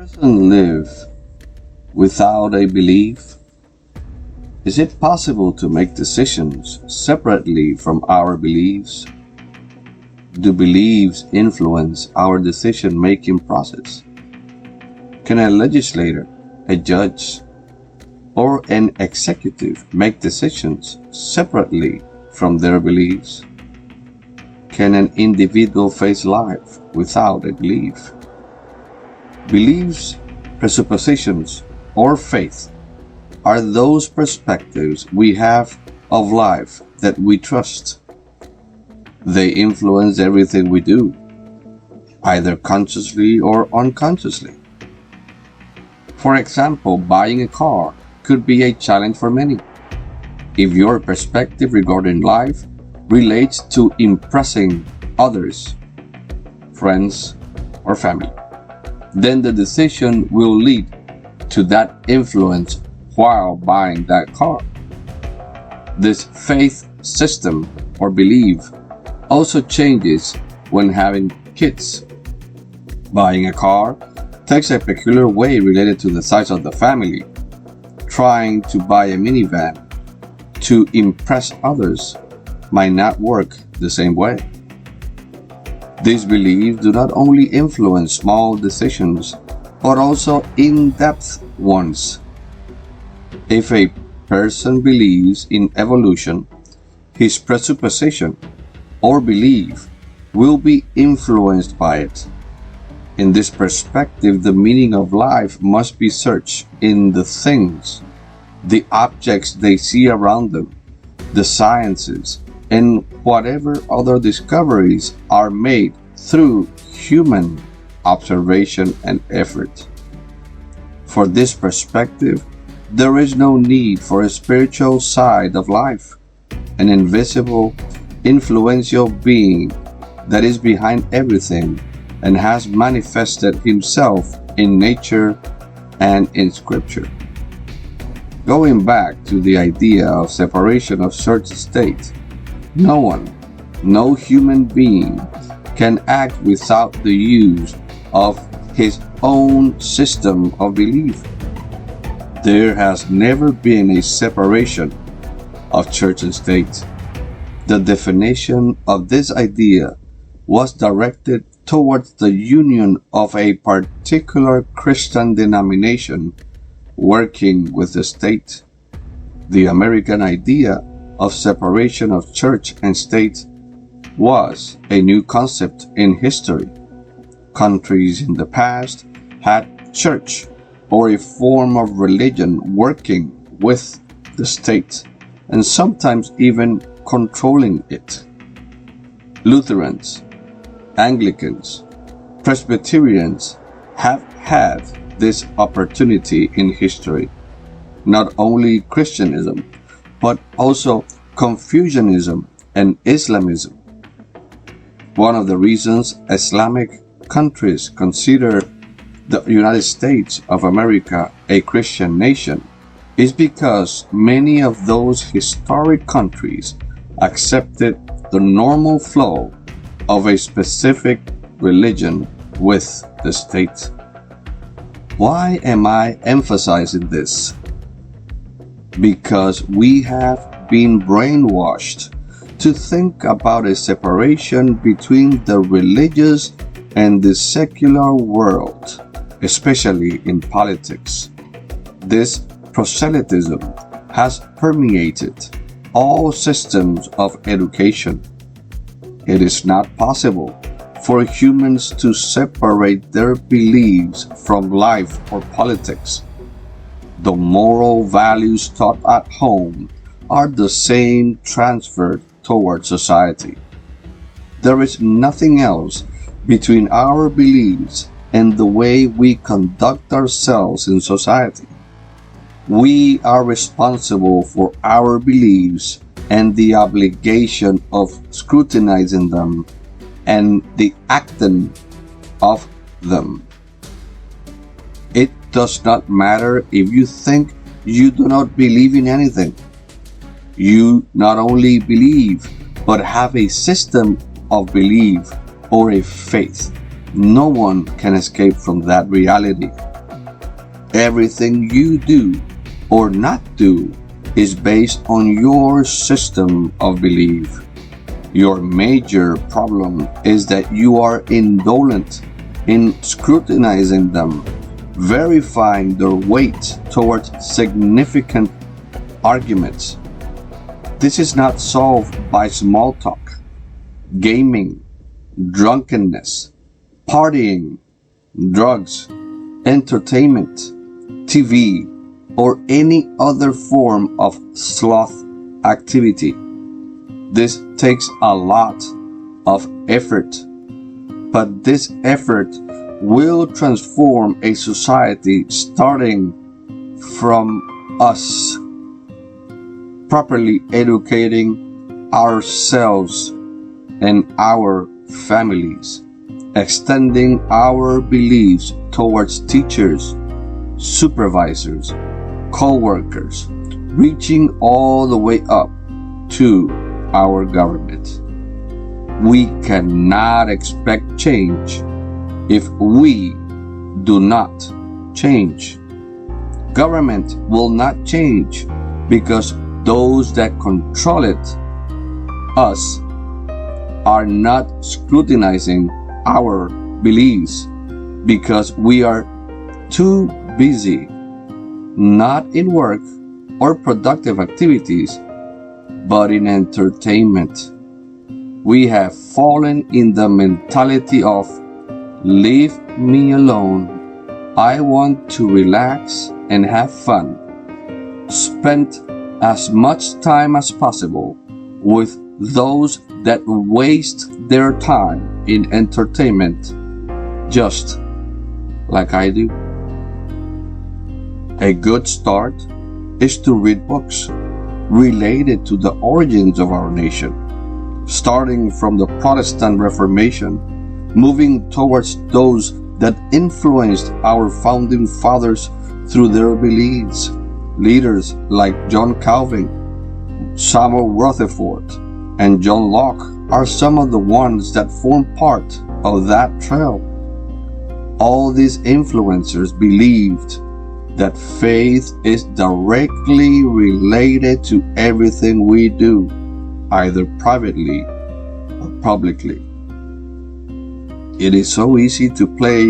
Person live without a belief? Is it possible to make decisions separately from our beliefs? Do beliefs influence our decision-making process? Can a legislator, a judge, or an executive make decisions separately from their beliefs? Can an individual face life without a belief? Beliefs, presuppositions, or faith are those perspectives we have of life that we trust. They influence everything we do, either consciously or unconsciously. For example, buying a car could be a challenge for many. If your perspective regarding life relates to impressing others, friends, or family, then the decision will lead to that influence while buying that car. This faith system or belief also changes when having kids. Buying a car takes a peculiar way related to the size of the family. Trying to buy a minivan to impress others might not work the same way. These beliefs do not only influence small decisions, but also in-depth ones. If a person believes in evolution, his presupposition or belief will be influenced by it. In this perspective, the meaning of life must be searched in the things, the objects they see around them, the sciences, and whatever other discoveries are made through human observation and effort. For this perspective, there is no need for a spiritual side of life, an invisible, influential being that is behind everything and has manifested himself in nature and in Scripture. Going back to the idea of separation of church and state, no human being can act without the use of his own system of belief. There has never been a separation of church and state. The definition of this idea was directed towards the union of a particular Christian denomination working with the state. The American idea of separation of church and state was a new concept in history. Countries in the past had church or a form of religion working with the state and sometimes even controlling it. Lutherans, Anglicans, Presbyterians have had this opportunity in history. Not only Christianism, but also Confucianism and Islamism. One of the reasons Islamic countries consider the United States of America a Christian nation is because many of those historic countries accepted the normal flow of a specific religion with the state. Why am I emphasizing this? Because we have been brainwashed to think about a separation between the religious and the secular world, especially in politics. This proselytism has permeated all systems of education. It is not possible for humans to separate their beliefs from life or politics. The moral values taught at home are the same transferred toward society. There is nothing else between our beliefs and the way we conduct ourselves in society. We are responsible for our beliefs and the obligation of scrutinizing them and the acting of them. It does not matter if you think you do not believe in anything. You not only believe, but have a system of belief or a faith. No one can escape from that reality. Everything you do or not do is based on your system of belief. Your major problem is that you are indolent in scrutinizing them, verifying their weight towards significant arguments. This is not solved by small talk, gaming, drunkenness, partying, drugs, entertainment, TV, or any other form of sloth activity. This takes a lot of effort, but this effort will transform a society starting from us properly educating ourselves and our families, extending our beliefs towards teachers, supervisors, co-workers, reaching all the way up to our government. We cannot expect change if we do not change. Government will not change because those that control it, us, are not scrutinizing our beliefs because we are too busy, not in work or productive activities, but in entertainment. We have fallen in the mentality of leave me alone. I want to relax and have fun. Spend as much time as possible with those that waste their time in entertainment, just like I do. A good start is to read books related to the origins of our nation, starting from the Protestant Reformation, moving towards those that influenced our founding fathers through their beliefs. Leaders like John Calvin, Samuel Rutherford, and John Locke are some of the ones that form part of that trail. All these influencers believed that faith is directly related to everything we do, either privately or publicly. It is so easy to play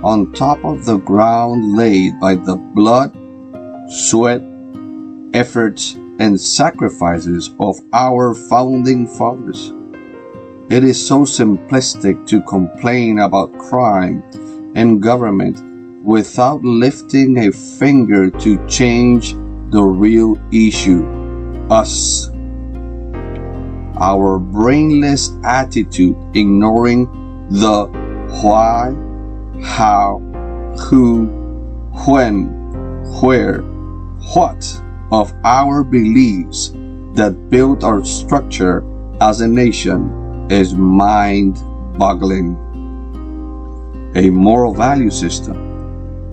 on top of the ground laid by the blood, sweat, efforts, and sacrifices of our founding fathers. It is so simplistic to complain about crime and government without lifting a finger to change the real issue, us. Our brainless attitude ignoring the why, how, who, when, where, what of our beliefs that build our structure as a nation is mind-boggling. A moral value system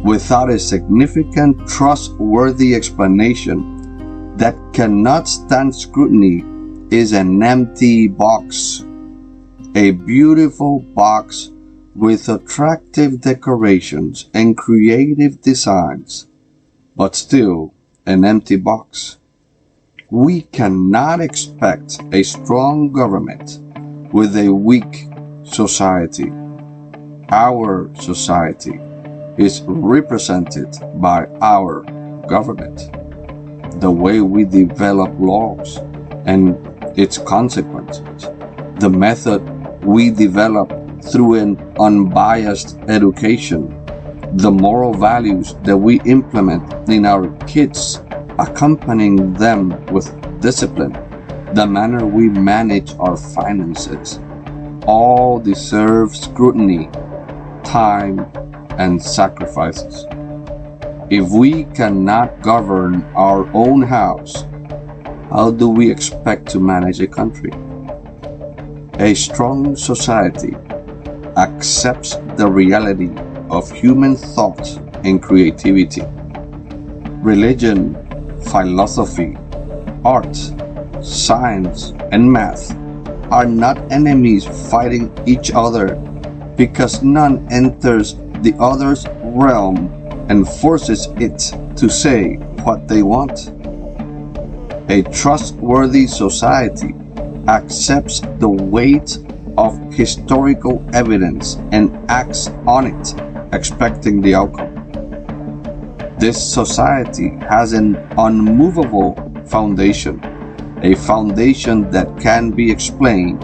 without a significant, trustworthy explanation that cannot stand scrutiny is an empty box. A beautiful box with attractive decorations and creative designs, but still an empty box. We cannot expect a strong government with a weak society. Our society is represented by our government. The way we develop laws and its consequences, the method we develop through an unbiased education, the moral values that we implement in our kids, accompanying them with discipline, the manner we manage our finances, all deserve scrutiny, time, and sacrifices. If we cannot govern our own house, how do we expect to manage a country? A strong society accepts the reality of human thought and creativity. Religion, philosophy, art, science, and math are not enemies fighting each other because none enters the other's realm and forces it to say what they want. A trustworthy society accepts the weight of historical evidence and acts on it, expecting the outcome. This society has an unmovable foundation, a foundation that can be explained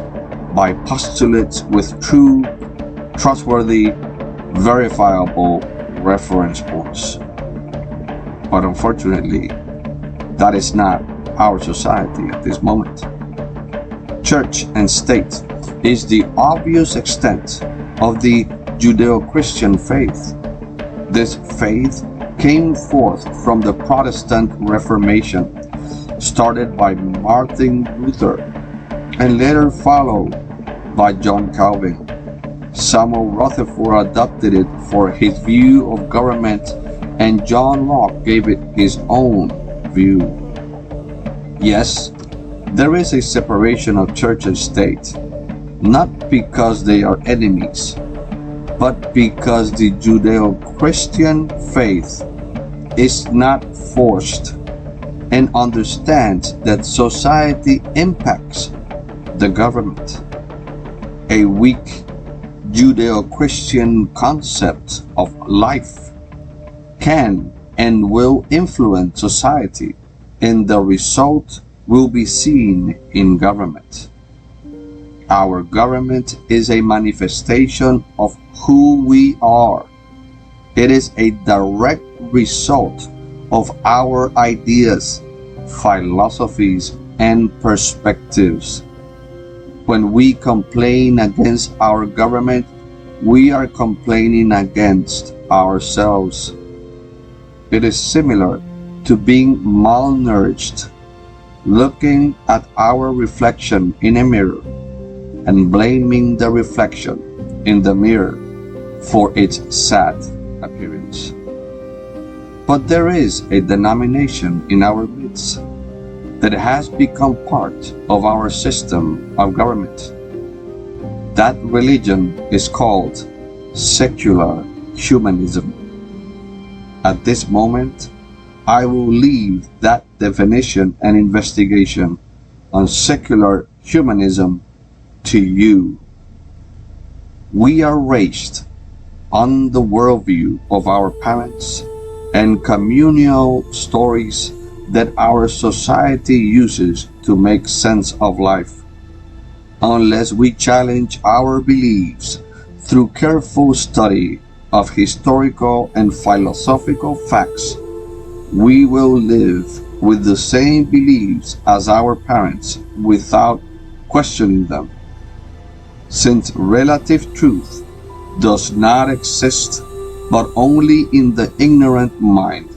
by postulates with true, trustworthy, verifiable reference points. But unfortunately, that is not our society at this moment. Church and state is the obvious extent of the Judeo-Christian faith. This faith came forth from the Protestant Reformation, started by Martin Luther and later followed by John Calvin. Samuel Rutherford adopted it for his view of government, and John Locke gave it his own view. Yes, there is a separation of church and state, not because they are enemies, but because the Judeo-Christian faith is not forced and understands that society impacts the government. A weak Judeo-Christian concept of life can and will influence society, and the result will be seen in government. Our government is a manifestation of who we are. It is a direct result of our ideas, philosophies, and perspectives. When we complain against our government, we are complaining against ourselves. It is similar to being malnourished, looking at our reflection in a mirror and blaming the reflection in the mirror for its sad appearance. But there is a denomination in our midst that has become part of our system of government. That religion is called secular humanism. At this moment, I will leave that definition and investigation on secular humanism to you. We are raised on the worldview of our parents and communal stories that our society uses to make sense of life. Unless we challenge our beliefs through careful study of historical and philosophical facts, we will live with the same beliefs as our parents without questioning them. Since relative truth does not exist but only in the ignorant mind,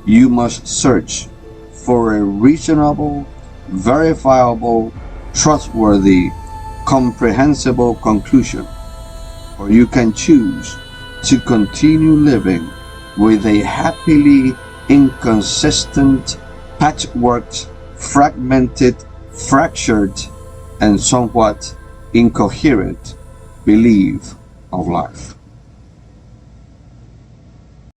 you must search for a reasonable, verifiable, trustworthy, comprehensible conclusion, or you can choose to continue living with a happily inconsistent, patchworked, fragmented, fractured, and somewhat incoherent belief of life.